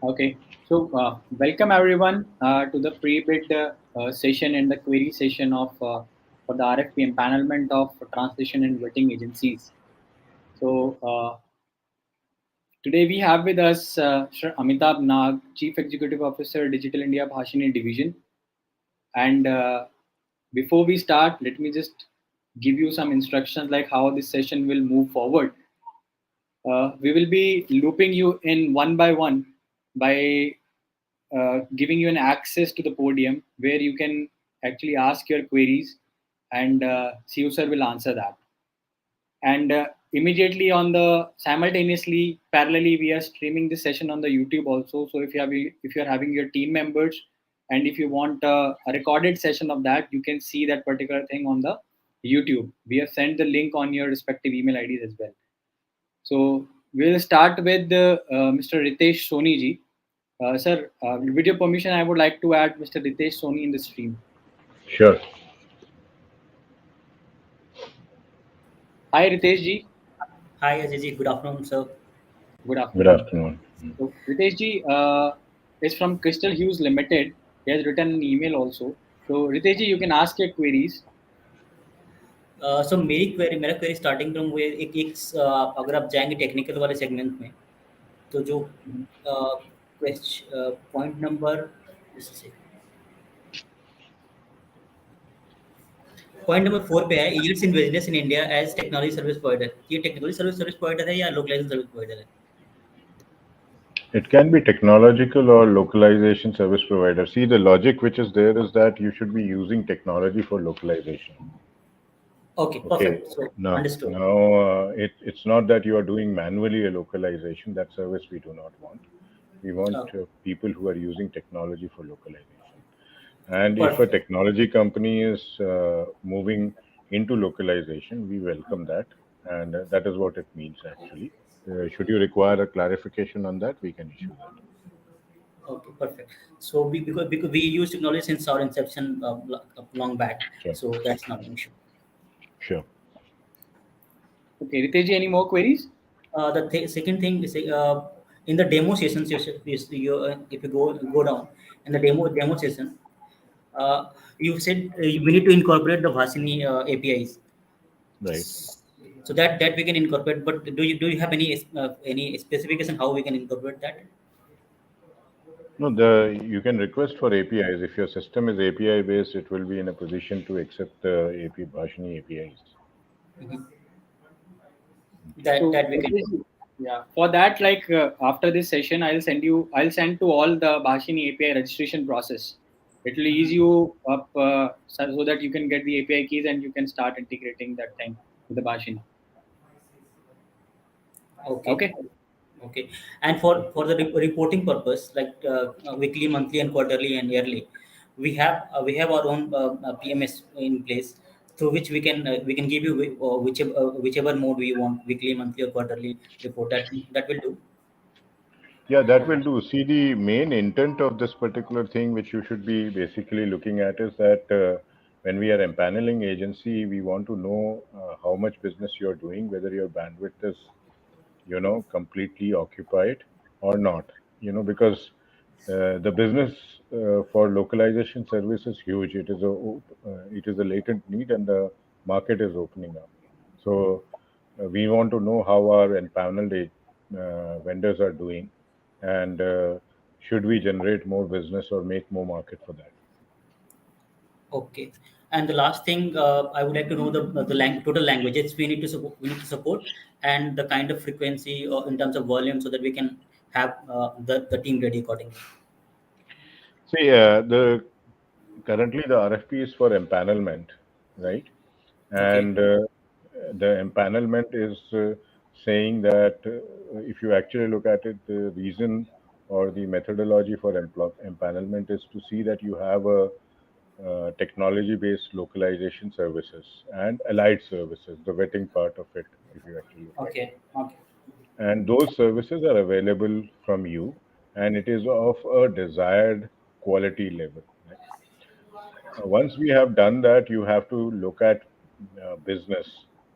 Okay, so welcome everyone to the pre-bid session and the query session of for the RFP empanelment of translation and vetting agencies. So today we have with us Sir Amitabh Nag, Chief Executive Officer, Digital India Bhashini Division. And before we start, let me just give you some instructions like how this session will move forward. We will be looping you in one by one by giving you an access to the podium where you can actually ask your queries and CU sir will answer that. And immediately on the simultaneously parallelly we are streaming this session on the YouTube also. So if you are having your team members and if you want a recorded session of that, you can see that particular thing on the YouTube. We have sent the link on your respective email IDs as well. So we'll start with Mr. Ritesh Soni ji. Sir, with your permission, I would like to add Mr. Ritesh Soni in the stream. Sure. Hi, Ritesh ji. Hi, Ajay ji. Good afternoon, sir. Good Good afternoon. afternoon. So, Ritesh ji is from Crystal Hughes Limited. He has written an email also. So, Ritesh ji, you can ask your queries. So मेरा query starting from वो एक अगर आप जाएंगे technical वाले segment में तो जो पॉइंट नंबर पॉइंट नंबर 4 पे है yields in business in India as technology service provider. ये टेक्नोलॉजी सर्विस प्रोवाइडर है या लोकलाइजेशन सर्विस प्रोवाइडर है? It can be technological or localization service provider. See, the logic which is there is that you should be using technology for localization. Okay, perfect. So understood. Now it's not that you are doing manually a localization. That service we do not want. We want people who are using technology for localization. And Perfect. if a technology company is moving into localization, we welcome that. And that is what it means actually. Should you require a clarification on that, we can issue that. Okay, perfect. So because we use technology since our inception long back, Sure. so that's not an issue. Sure. Okay, Ritesh ji, any more queries? The second thing is in the demo sessions, if you go down in the demo session, you said we need to incorporate the Bhashini APIs. Right. So that we can incorporate. But do you have any specification how we can incorporate that? No, you can request for APIs. If your system is API based, it will be in a position to accept the Bhashini APIs. Mm-hmm. That we can. Yeah, for that, like after this session, I'll send to all the Bhashini API registration process. It will ease you up so that you can get the API keys and you can start integrating that thing with the Bhashini. Okay. Okay. And for the reporting purpose, like weekly, monthly, and quarterly and yearly, we have our own PMS in place through which we can give you whichever mode we want, weekly, monthly, or quarterly report. That will do. Yeah, that will do. See, the main intent of this particular thing, which you should be basically looking at, is that when we are empaneling agency, we want to know how much business you're doing, whether your bandwidth is, completely occupied or not. Because the business for localization service is huge. It is a latent need, and the market is opening up. So we want to know how our empaneled vendors are doing, and should we generate more business or make more market for that. Okay. And the last thing, I would like to know the total languages we need to support, and the kind of frequency or in terms of volume, so that we can have the team ready accordingly. See, currently the RFP is for empanelment, right? Okay. And the empanelment is saying that if you actually look at it, the reason or the methodology for empanelment is to see that you have a technology-based localization services and allied services, the vetting part of it, if you actually look at it. Okay. Okay. And those services are available from you, and it is of a desired quality level. Right? Once we have done that, you have to look at business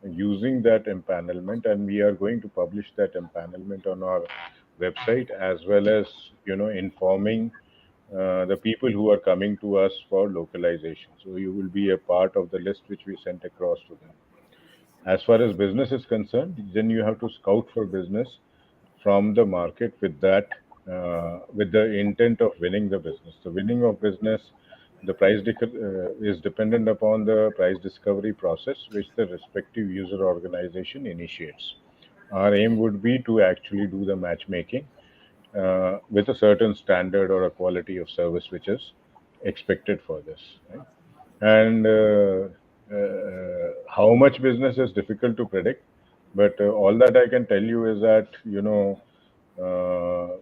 using that empanelment, and we are going to publish that empanelment on our website, as well as informing the people who are coming to us for localization. So you will be a part of the list which we sent across to them. As far as business is concerned, then you have to scout for business from the market with that, with the intent of winning the business. The winning of business, the is dependent upon the price discovery process which the respective user organization initiates. Our aim would be to actually do the matchmaking with a certain standard or a quality of service which is expected for this. Right? And how much business is difficult to predict, but all that I can tell you is that uh,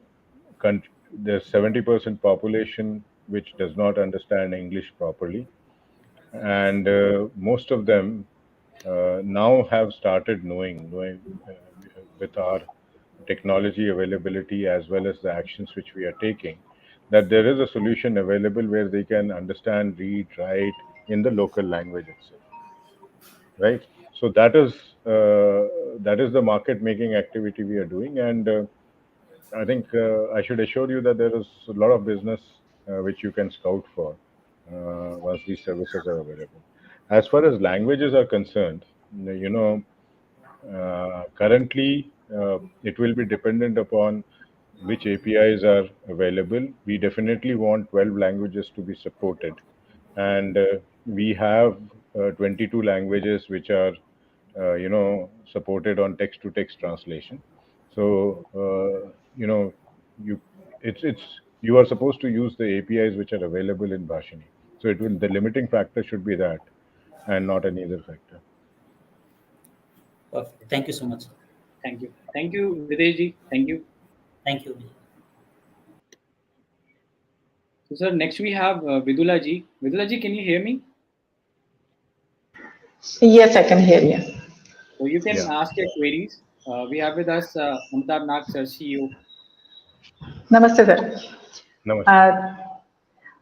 there's 70% population which does not understand English properly, and most of them now have started knowing with our technology availability as well as the actions which we are taking, that there is a solution available where they can understand, read, write in the local language itself, right? So that is the market making activity we are doing, and I think I should assure you that there is a lot of business which you can scout for once these services are available. As far as languages are concerned, currently it will be dependent upon which APIs are available. We definitely want 12 languages to be supported, and we have 22 languages which are supported on text to text translation. So you it's you are supposed to use the APIs which are available in Bhashini. So the limiting factor should be that, and not any other factor. Perfect. Thank you so much. Thank you, Videsh ji. Thank you. Thank you. So, sir, next we have Vidula ji. Vidula ji, can you hear me? Yes, I can hear you. So you can Yeah. ask your queries. We have with us Amitabh Nag, sir, CEO. Namaste, sir. Namaste.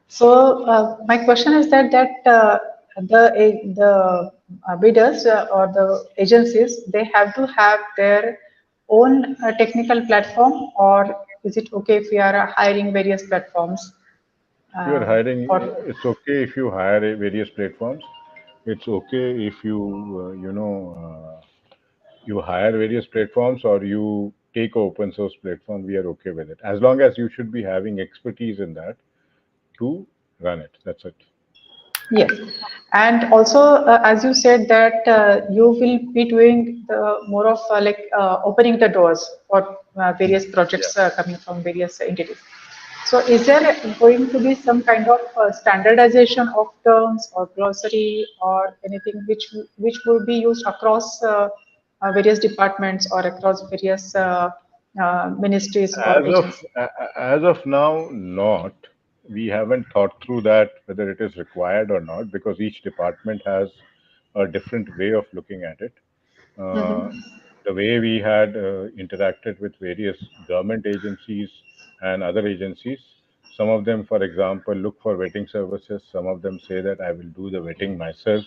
So my question is that the bidders or the agencies, they have to have their own technical platform, or is it okay if we are hiring various platforms? You are hiring. Or It's okay if you hire various platforms. It's okay if you you hire various platforms or you take a open source platform. We are okay with it, as long as you should be having expertise in that to run it. That's it. yes, and also as you said that you will be doing the more of opening the doors for various projects Yeah. coming from various entities. So, is there going to be some kind of standardization of terms or glossary or anything which will be used across various departments or across various ministries or As of agencies? as of now, not. We haven't thought through that whether it is required or not, because each department has a different way of looking at it. Uh, Mm-hmm. the way we had interacted with various government agencies and other agencies, some of them, for example, look for vetting services. Some of them say that I will do the vetting myself.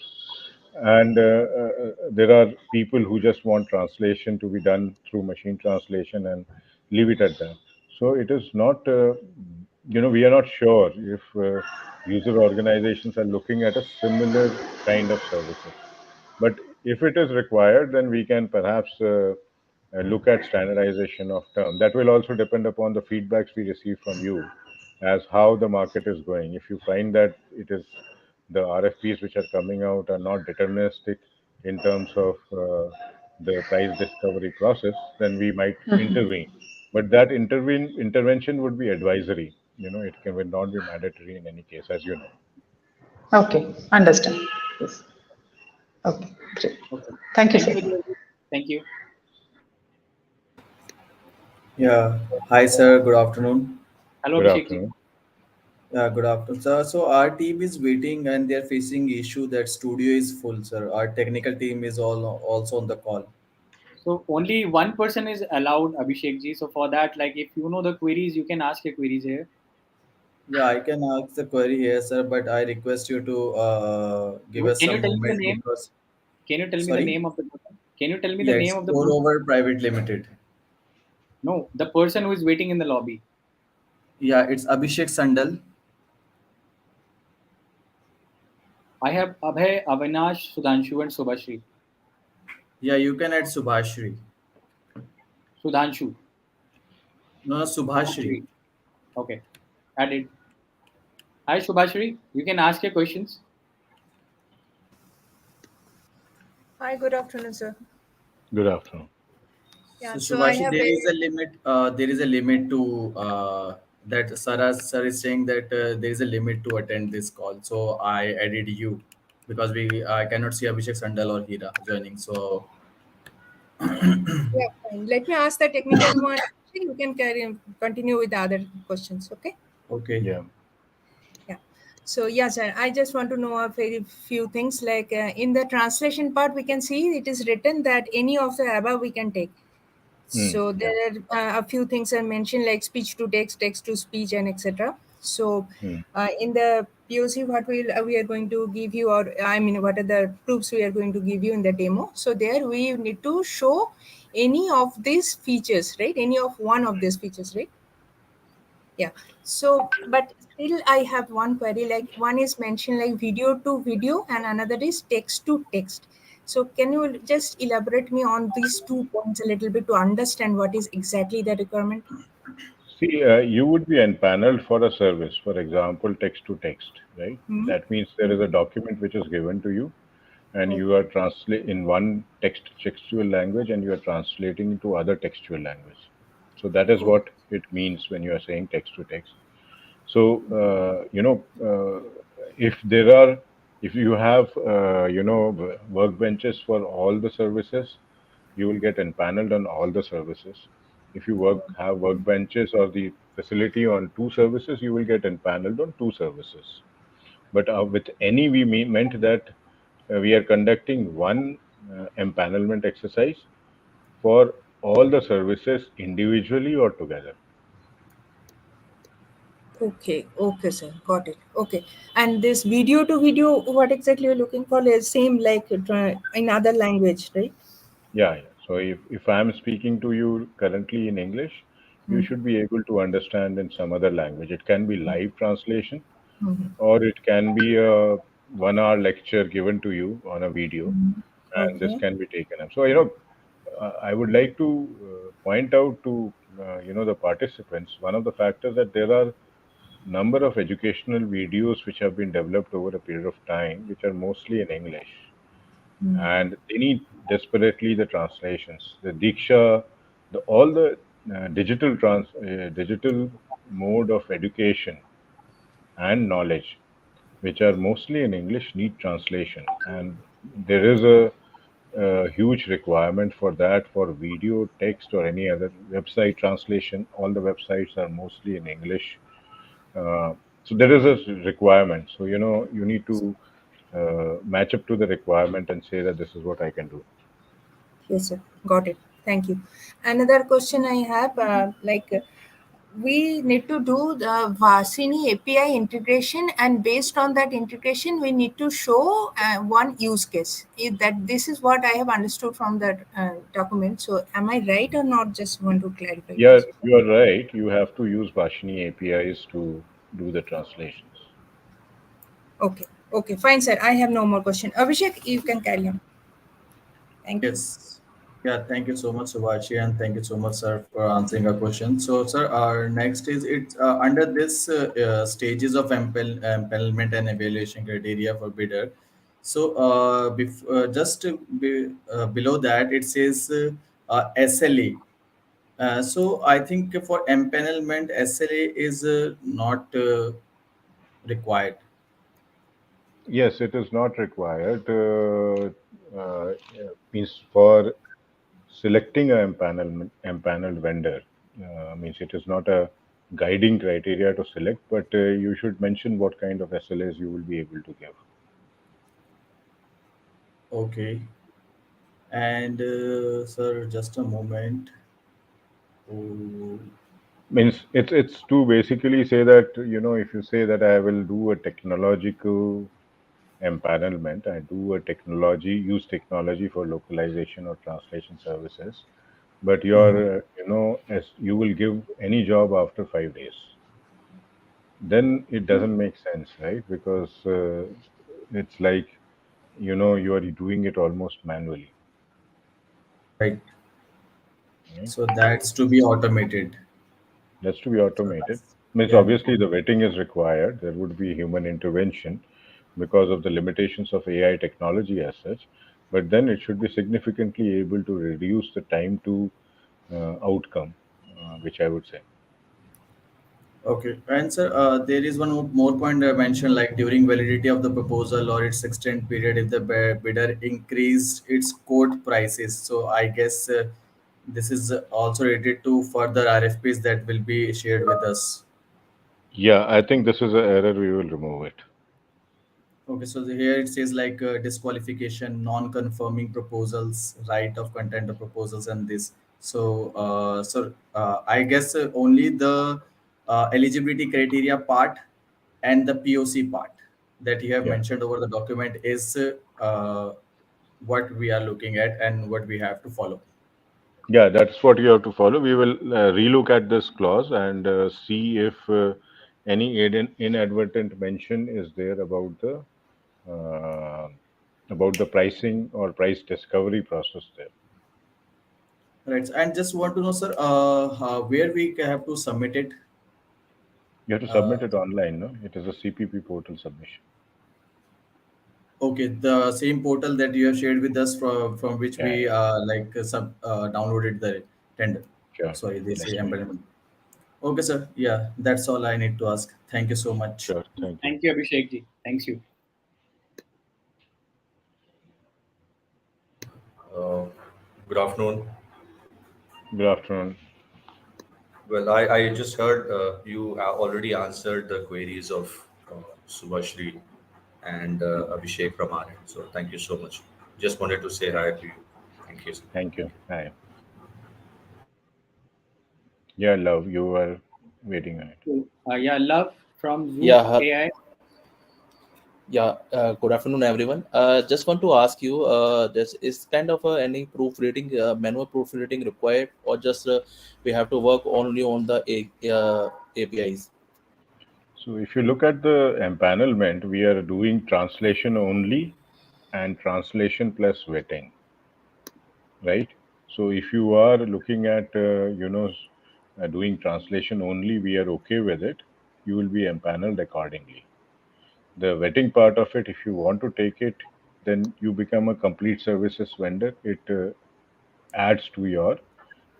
And there are people who just want translation to be done through machine translation and leave it at that. So it is not, we are not sure if user organizations are looking at a similar kind of services. But if it is required, then we can perhaps look at standardization of term. That will also depend upon the feedbacks we receive from you as how the market is going. If you find that it is the RFPs which are coming out are not deterministic in terms of the price discovery process, then we might intervene. But that intervention would be advisory. It will not be mandatory in any case, as you know. Okay, understand. Yes. Okay, great. Okay. Thank you, Thank you, sir. Vidula ji. Thank you. Yeah. Hi, sir. Good afternoon. Hello, Good Abhishek ji. afternoon. Good afternoon, sir. So our team is waiting and they're facing issue that studio is full, sir. Our technical team is all also on the call. So only one person is allowed, Abhishek ji. So for that, like if you know the queries, you can ask your queries here. Yeah, I can ask the query here, sir, but I request you to give us Can you some tell me the moment name? because Can you tell me the sorry. name of the person? Can you tell me the Yeah, name it's of the pour person? over private limited. No, the person who is waiting in the lobby. Yeah, it's Abhishek Sandal. I have Abhay, Avinash, Sudhanshu, and Subhashri. Yeah, you can add Subhashri. Sudhanshu. No, no, Subhashri. Subhashri. Okay. Added. Hi, Subhashri. You can ask your questions. Hi, good afternoon, sir. Good afternoon. Yeah, So so I Subhashri, have there very is a limit. There is a limit to that. Sir is saying that there is a limit to attend this call. So I added you because we I cannot see Abhishek Sandal or Hira joining. So yeah, fine. Let me ask the technical one. You can continue with the other questions. Okay. okay. Yeah. Yeah. So yeah, sir. I just want to know a very few things. Like in the translation part, we can see it is written that any of the above we can take. So Yeah. there are a few things I mentioned like speech to text, text to speech, and etc. So Mm. in the POC, what we are going to give you, or I mean, what are the proofs we are going to give you in the demo? So there we need to show any of these features, right? Any of one of these features, right? Yeah. So, but still, I have one query. Like one is mentioned like video to video, and another is text to text. So, can you just elaborate me on these 2 points a little bit to understand what is exactly the requirement? See, you would be empaneled for a service, for example, text to text, right? Hmm. That means there is a document which is given to you, and Okay. you are translate in one textual language, and you are translating into other textual language. So that is Oh, what it means when you are saying text to text. So if there are, if you have workbenches for all the services, you will get empaneled on all the services. If you have workbenches or the facility on two services, you will get empaneled on two services. But with any, we meant that we are conducting one empanelment exercise for all the services individually or together. okay, okay, sir, got it. Okay, and this video to video, what exactly you're looking for is same like in other language, right? Yeah. So if I'm speaking to you currently in English, you Mm-hmm. should be able to understand in some other language. It can be live translation, Mm-hmm. or it can be a 1 hour lecture given to you on a video, and this Okay. can be taken up. So, I would like to point out to, the participants, one of the factors that there are number of educational videos which have been developed over a period of time, which are mostly in English, and they need desperately the translations, the Diksha, all the digital mode of education and knowledge, which are mostly in English, need translation, and there is a huge requirement for that for video, text, or any other website translation. All the websites are mostly in English, so there is a requirement. So you need to match up to the requirement and say that this is what I can do. Yes, sir. Got it. Thank you. Another question I have, we need to do the Bhashini API integration, and based on that integration, we need to show one use case. That this is what I have understood from that document. So, am I right or not? Just want to clarify Yeah, this. you are right. You have to use Bhashini APIs to do the translations. Okay. Okay. Fine, sir. I have no more question. Abhishek, you can carry on. Thank you. Yes. Yeah, thank you so much, Subhashi, and thank you so much, sir, for answering our question. So, sir, our next is it's under this stages of empanelment and evaluation criteria for bidder. So, just below that, it says SLA. So, I think for empanelment, SLA is not required. Yes, it is not required. Means for selecting a empaneled vendor, means it is not a guiding criteria to select, but you should mention what kind of SLAs you will be able to give. Okay. And sir, just a moment. Oh, Means it's to basically say that, if you say that I will do a technological empanelment, I do a use technology for localization or translation services, but you're as you will give any job after 5 days, then it doesn't make sense, right? Because it's like, you are doing it almost manually, right. right? So that's to be automated. That's to be So automated. that's, Means yeah. obviously the vetting is required. There would be human intervention because of the limitations of AI technology as such. But then it should be significantly able to reduce the time to outcome, which I would say. Okay. And sir, there is one more point I mentioned, like during validity of the proposal or its extent period, if the bidder increased its quote prices. So I guess this is also related to further RFPs that will be shared with us. Yeah, I think this is an error. We will remove it. Okay, so here it says like disqualification, non-confirming proposals, right of content of proposals, and this. So I guess only the eligibility criteria part and the POC part that you have Yeah. mentioned over the document is what we are looking at and what we have to follow. Yeah, that's what you have to follow. We will relook at this clause and see if any inadvertent mention is there uh, about the pricing or price discovery process there. Right, and just want to know, sir, where we have to submit it. You have to Uh, submit it online, no? It is a CPP portal submission. Okay, the same portal that you have shared with us from which Yeah, we yeah, downloaded the tender. sure. Sorry, they say That's right. empanelment. Okay, sir. Yeah, that's all I need to ask. Thank you so much. Sure. Thank you. Thank you, Abhishek ji. Thanks you. Uh, Good afternoon. Good afternoon. Well, I just heard you already answered the queries of Subhashri and Abhishek from our end. So thank you so much. Just wanted to say hi to you. Thank you. Thank you. Hi. Yeah, love, you were waiting on it. So, yeah, Love from Zoop Yeah, AI. good afternoon, everyone. Just want to ask you, this is kind of any proofreading, manual proofreading required, or just we have to work only on the APIs? So if you look at the empanelment, we are doing translation only and translation plus vetting, right? So if you are looking at, doing translation only, we are okay with it. You will be empaneled accordingly. The vetting part of it, if you want to take it, then you become a complete services vendor. It adds to your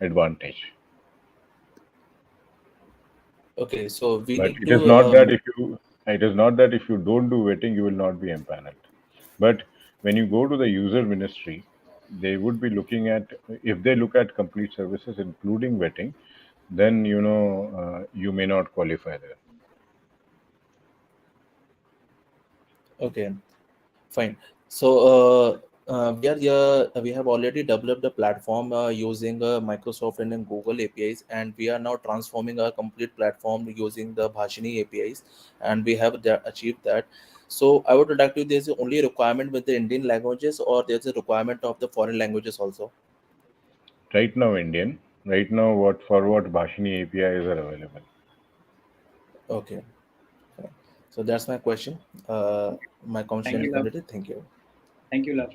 advantage. Okay, so we But need it to, is not that if you don't do vetting, you will not be empaneled. But when you go to the user ministry, they would be looking at, if they look at complete services including vetting, then you may not qualify there. okay, fine. So we have already developed a platform using Microsoft and then Google APIs, and we are now transforming our complete platform using the Bhashini APIs, and we have achieved that. So I would like to, there's only a requirement with the Indian languages, or there's a requirement of the foreign languages also? Right now, Indian. Right now, what Bhashini APIs are available. Okay, fine. So that's my question. My Thank question is you, Love. completed. Thank you. Thank you, Love.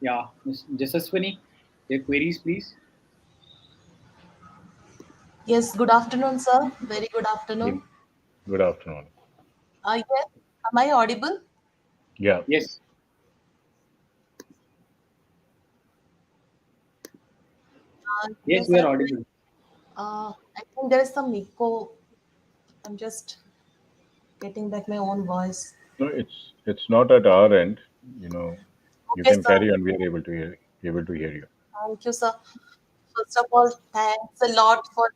Yeah, Ms. Jasaswini, your queries, please. Yes, good afternoon, sir. Very good Good, afternoon. good afternoon. Yes, am I audible? Yeah. Yes. Yes, Yes, you sir. are audible. I think there is some echo. I'm just getting back my own voice. No, it's not at our end. You know, you Okay, can sir. carry on. We are able to hear you. Thank you, sir. first of all, thanks a lot for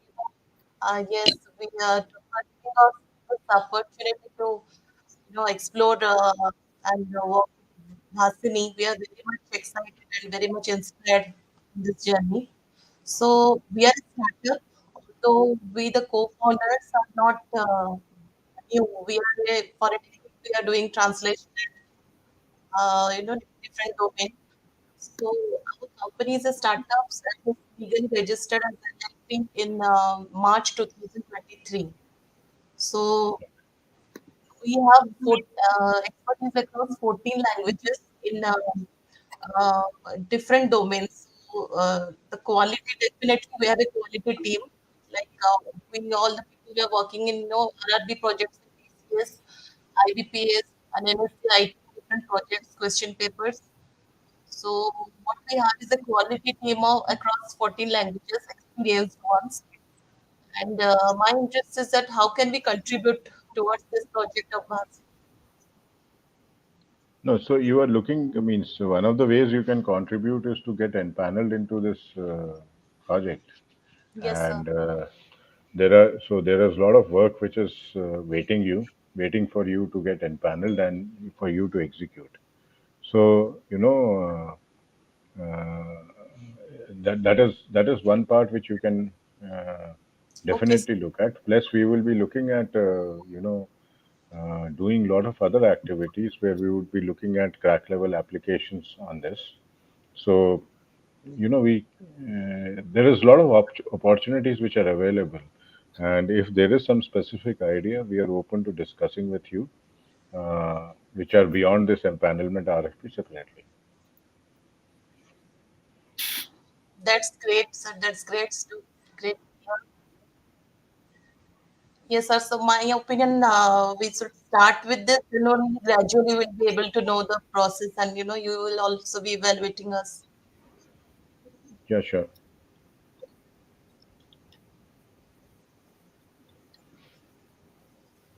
yes, we are giving us this opportunity to explore and work with Bhasini. We are very much excited and very much inspired in this journey. So we are a startup, although we the co-founders are not new. We are for a decade, we are doing translation, different domain. So our company is a startup and is legally registered as an LLP in March 2023. So we have expertise across 14 languages in uh, different domains. So, the quality, definitely we have a quality team. Like we all the people we are working in RRB projects in TCS, IBPS, and NSC different projects, question papers. So what we have is a quality team of across 14 languages, experienced ones. And my interest is that how can we contribute towards this project of ours? No, so you are looking, I mean, so one of the ways you can contribute is to get empaneled into this project. Yes, sir. And there is a lot of work which is waiting for you to get empaneled and for you to execute. So, that is one part which you can uh, Okay, sir. definitely look at. Plus, we will be looking at doing a lot of other activities where we would be looking at crack level applications on this. So we there is a lot of opportunities which are available, and if there is some specific idea, we are open to discussing with you, which are beyond this empanelment RFP separately. That's great, sir. That's great. Great. Yes, sir. So my opinion, we should start with this. Only gradually we'll be able to know the process, and you will also be evaluating us. Yeah, sure.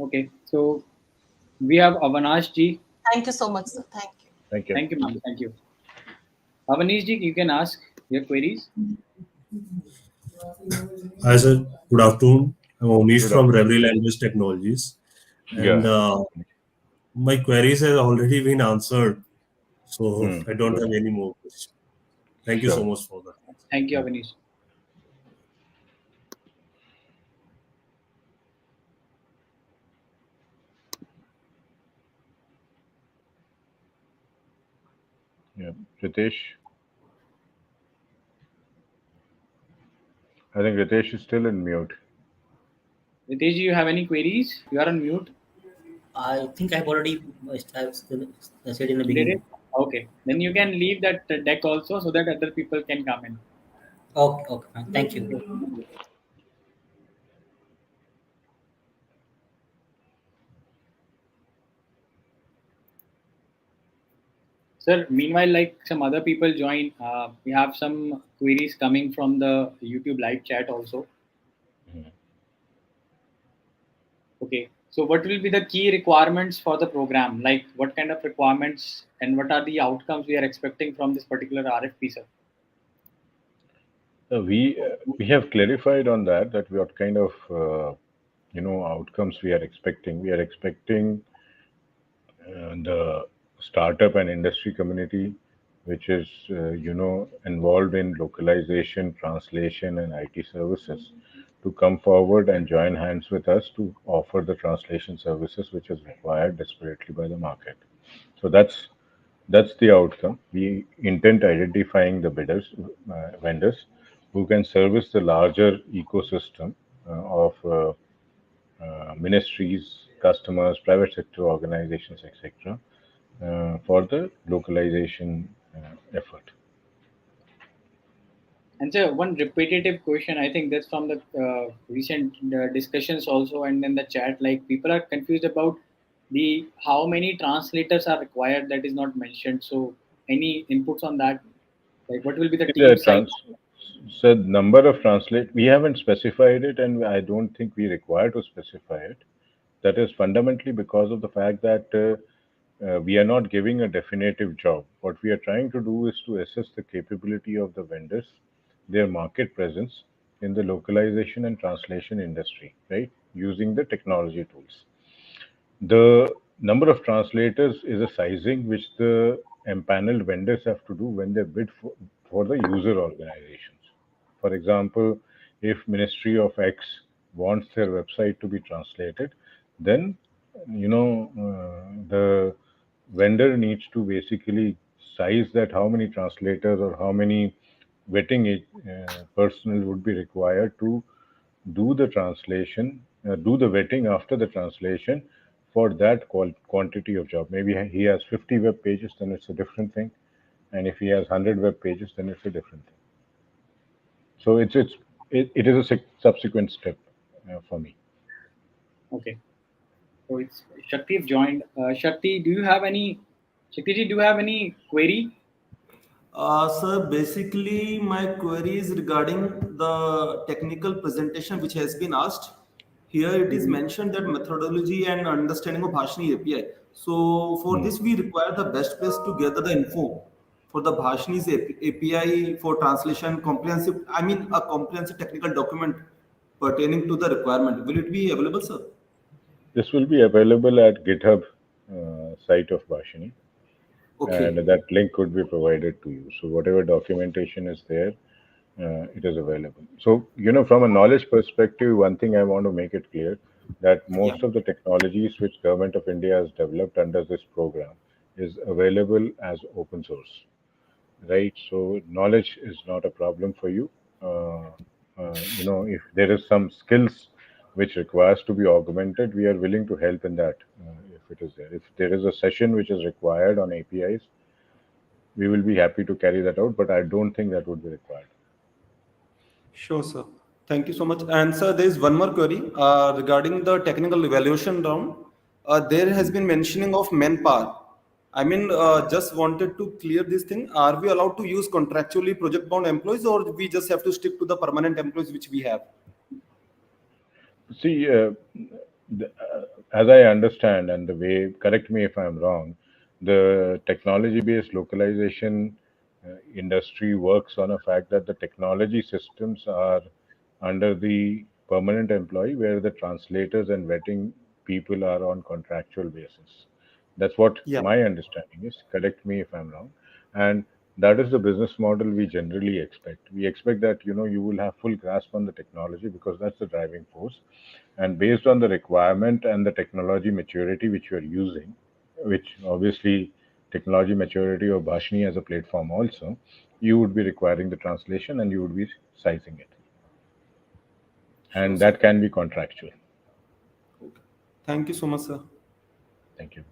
Okay, so we have Avanash ji. Thank you so much, sir. Thank you. Thank you. Thank you, ma'am. Thank you. Avanish ji, you can ask your queries. Hi, sir. Good afternoon. I'm Onish Good from afternoon. Reverie Language Technologies, and Yeah. my queries have already been answered, so I don't Good. have any more questions. Thank you so Sure. much for that. Thank you, Yeah. Avanish. Yeah. Ritesh, I think Ritesh is still in mute. Ritesh ji, you have any queries? You are on mute. I think I've already I've said in the You did beginning. it? Okay. Then you can leave that deck also so that other people can come in. Okay, okay, fine. Thank you. Sir, meanwhile, like some other people join, we have some queries coming from the YouTube live chat also. Okay. So what will be the key requirements for the program? Like what kind of requirements and what are the outcomes we are expecting from this particular RFP, sir? We have clarified on that what kind of outcomes we are expecting. We are expecting the startup and industry community, which is involved in localization, translation, and IT services, to come forward and join hands with us to offer the translation services which is required desperately by the market. So that's the outcome. We intend identifying the bidders, vendors, who can service the larger ecosystem of ministries, customers, private sector organizations, etc., for the localization effort. And so one repetitive question, I think that's from the recent discussions also, and then the chat. Like people are confused about the how many translators are required. That is not mentioned. So any inputs on that? Like what will be the See, the team size? said number of translate, we haven't specified it, and I don't think we require to specify it. That is fundamentally because of the fact that we are not giving a definitive job. What we are trying to do is to assess the capability of the vendors, their market presence in the localization and translation industry, right? Using the technology tools. The number of translators is a sizing which the empaneled vendors have to do when they bid for the user organizations. For example, if Ministry of X wants their website to be translated, then the vendor needs to basically size that how many translators or how many vetting personnel would be required to do the translation, do the vetting after the translation for that quantity of job. Maybe he has 50 web pages, then it's a different thing, and if he has 100 web pages, then it's a different thing. So it is a subsequent step for me. Okay. So it's Shakti joined. Shakti, do you have any? Shakti, do you have any query? Sir, basically my query is regarding the technical presentation which has been asked. Here it is mentioned that methodology and understanding of Bhashini API. So for this we require the best place to gather the info for the Bhashini's API for translation comprehensive, I mean a comprehensive technical document pertaining to the requirement. Will it be available, sir? This will be available at GitHub site of Bhashini, and Okay. that link could be provided to you. So whatever documentation is there, it is available. So, from a knowledge perspective, one thing I want to make it clear that Yeah. most of the technologies which Government of India has developed under this program is available as open source, right? So knowledge is not a problem for you. Uh, if there is some skills which requires to be augmented, we are willing to help in that if it is there. If there is a session which is required on APIs, we will be happy to carry that out, but I don't think that would be required. Sure, sir. Thank you so much. And sir, there is one more query regarding the technical evaluation round. There has been mentioning of manpower. I mean, just wanted to clear this thing. Are we allowed to use contractually project-bound employees, or we just have to stick to the permanent employees which we have? See, as I understand, and the way, correct me if I'm wrong, the technology based localization industry works on a fact that the technology systems are under the permanent employee, where the translators and vetting people are on contractual basis. That's what Yeah. my understanding is. Correct me if I'm wrong. And that is the business model we generally expect. We expect that you will have full grasp on the technology because that's the driving force, and based on the requirement and the technology maturity which you are using, which obviously technology maturity of Bhashini as a platform also, you would be requiring the translation and you would be sizing it, Sure, and sir. that can be contractual. Okay. Thank you so much, sir. Thank you.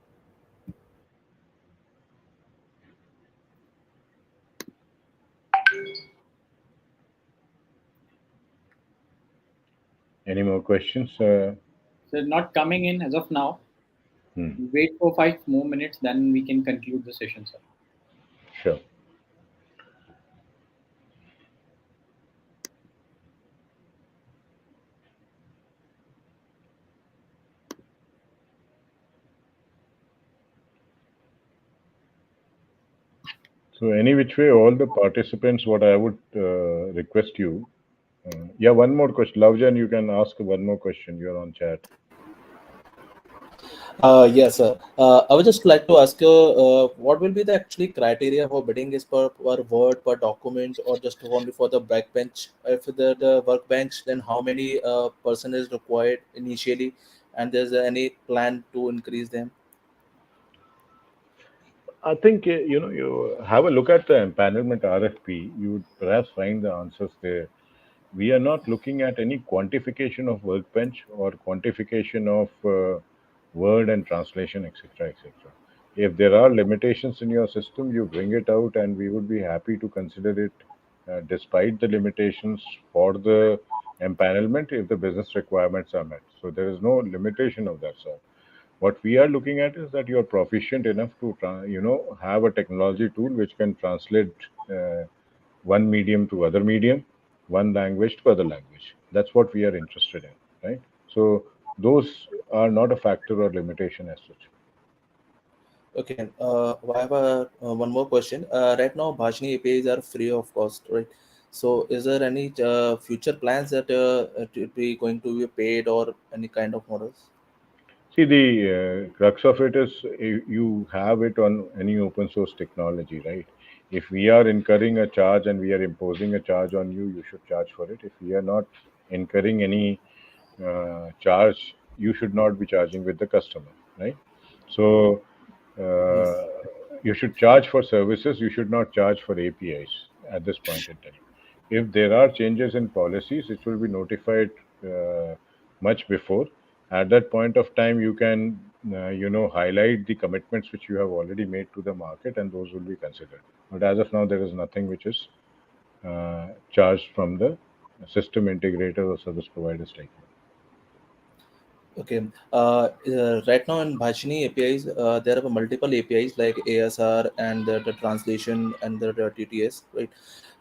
Any more questions? So not coming in as of now. Wait for 5 more minutes, then we can conclude the session, sir. Sure. So any which way, all the participants, what I would request you, yeah, one more question. Lavjan, you can ask one more question. You're on chat. Yes, sir. I would just like to ask you, what will be the actually criteria for bidding is per word, per document, or just only for the backbench? If the workbench, then how many person is required initially, and there's any plan to increase them? I think you have a look at the empanelment RFP. You would perhaps find the answers there. We are not looking at any quantification of workbench or quantification of word and translation, etc., etc. If there are limitations in your system, you bring it out, and we would be happy to consider it, despite the limitations for the empanelment, if the business requirements are met. So there is no limitation of that sort. What we are looking at is that you are proficient enough to have a technology tool which can translate one medium to other medium, one language to other language. That's what we are interested in, right? So those are not a factor or limitation as such. Okay, I have one more question. Right now, Bhashini APIs are free of cost, right? So is there any future plans that it will be going to be paid or any kind of models? See, the crux of it is you have it on any open source technology, right? If we are incurring a charge and we are imposing a charge on you, you should charge for it. If we are not incurring any charge, you should not be charging with the customer, right? So Yes. uh, you should charge for services, you should not charge for APIs at this point in time. If there are changes in policies, it will be notified much before. At that point of time, you can, highlight the commitments which you have already made to the market, and those will be considered. But as of now, there is nothing which is charged from the system integrator or service providers like you. Okay. Right now in Bhashini APIs, there are multiple APIs like ASR and the translation and the TTS, right?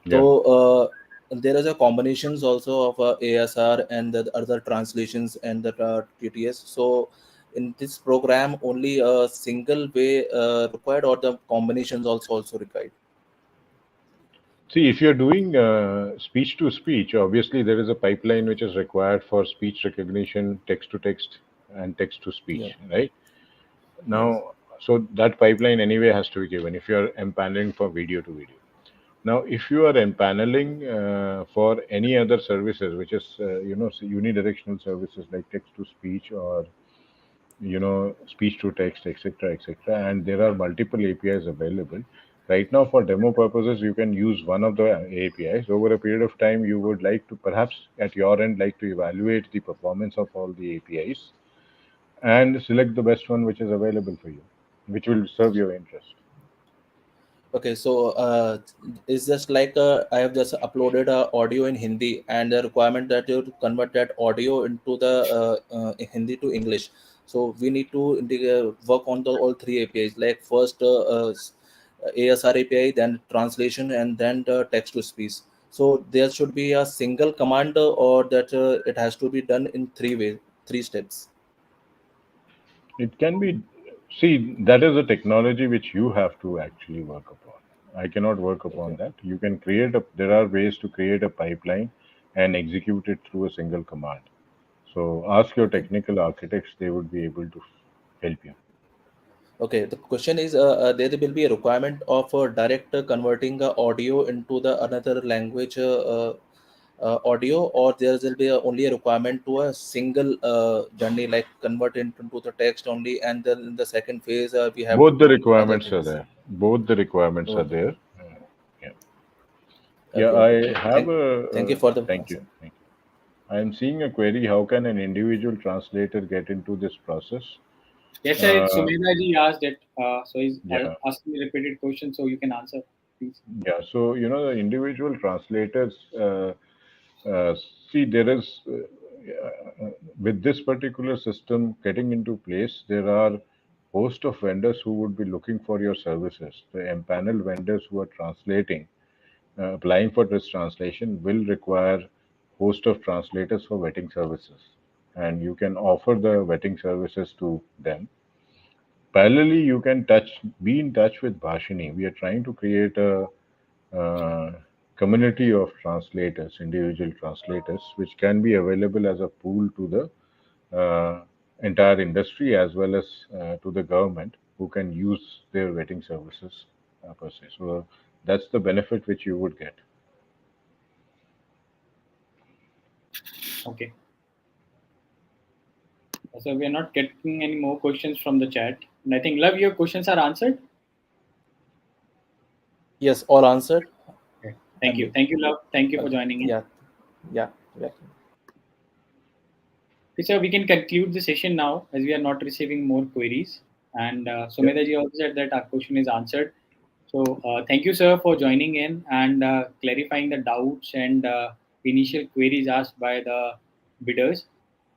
So Yeah. there is a combinations also of ASR and the other translations and the TTS. So in this program, only a single way required, or the combinations also required. See, if you're doing speech to speech, obviously there is a pipeline which is required for speech recognition, text to text, and text to Yeah. speech, right? Yes. Now, so that pipeline anyway has to be given if you're empaneling for video to video. Now, if you are empaneling for any other services, which is, so unidirectional services like text to speech or speech to text, etc., etc., and there are multiple APIs available. Right now, for demo purposes, you can use one of the APIs. Over a period of time, you would like to perhaps at your end like to evaluate the performance of all the APIs and select the best one which is available for you, which will serve your interest. Okay, so it's just like I have just uploaded audio in Hindi, and the requirement that you to convert that audio into the Hindi to English. So we need to work on the all three APIs. Like first ASR API, then translation, and then the text to speech. So there should be a single command, or that it has to be done in three ways, three steps. It can be, see, that is a technology which you have to actually work upon. I cannot work upon Okay. that. You can create there are ways to create a pipeline and execute it through a single command. So ask your Okay. technical architects, they would be able to help you. Okay, the question is there will be a requirement of direct converting audio into the another language audio, or there will be only a requirement to a single journey, like convert it into the text only, and then in the second phase we have to Both the do other requirements are things. there. Both the requirements are Okay, there. Yeah. Yeah, okay, okay. I have a, Thank you for the thank you. answer. Thank you. I am seeing a query. How can an individual translator get into this process? Yes, sir. It's Uh, Sumedha ji asked it. So he's yeah. asking me repeated question, so you can answer, please. Yeah, so the individual translators, uh, see, there is with this particular system getting into place, there are host of vendors who would be looking for your services. The empanel vendors who are translating, applying for this translation, will require host of translators for vetting services, and you can offer the vetting services to them. Parallelly, you can be in touch with Bhashini. We are trying to create a uh, community of translators, individual translators, which can be available as a pool to the entire industry as well as to the government who can use their vetting services per se. So that's the benefit which you would get. Okay. So we are not getting any more questions from the chat, and I think Love, your questions are answered. Yes, all answered. Okay. And Thank you, Love. Thank you for okay, joining in. yeah, yeah, yeah. Okay, so we can conclude the session now as we are not receiving more queries. And Yeah. Sumedha ji also said that our question is answered. So thank you, sir, for joining in and clarifying the doubts and initial queries asked by the bidders.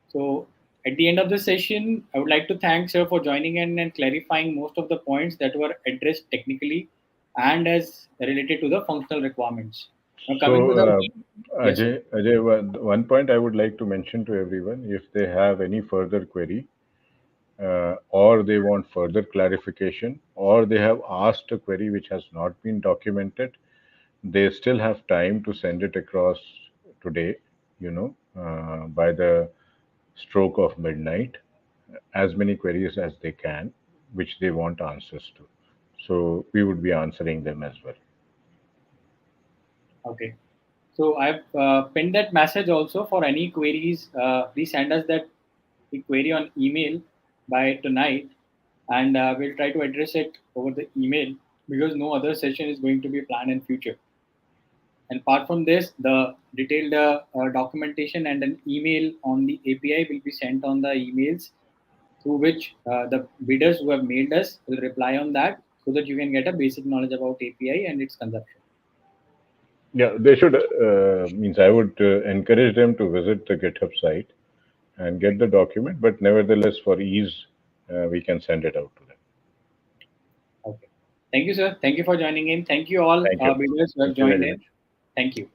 So at the end of the session, I would like to thank sir for joining in and clarifying most of the points that were addressed technically and as related to the functional requirements. Now coming to So, the yes, sir. Ajay, one point I would like to mention to everyone, if they have any further query, or they want further clarification, or they have asked a query which has not been documented, they still have time to send it across today, by the stroke of midnight, as many queries as they can, which they want answers to. So we would be answering them as well. Okay. So I've pinned that message also for any queries. Please send us that query on email by tonight, and we'll try to address it over the email because no other session is going to be planned in future. And apart from this, the detailed documentation and an email on the API will be sent on the emails through which the bidders who have mailed us will reply on that so that you can get a basic knowledge about API and its consumption. Yeah, they should, means I would encourage them to visit the GitHub site and get the document, but nevertheless, for ease, we can send it out to them. Okay. Thank you, sir. Thank you for joining in. Thank you all Thank you. bidders who have Thank you joined very in. much. Thank you.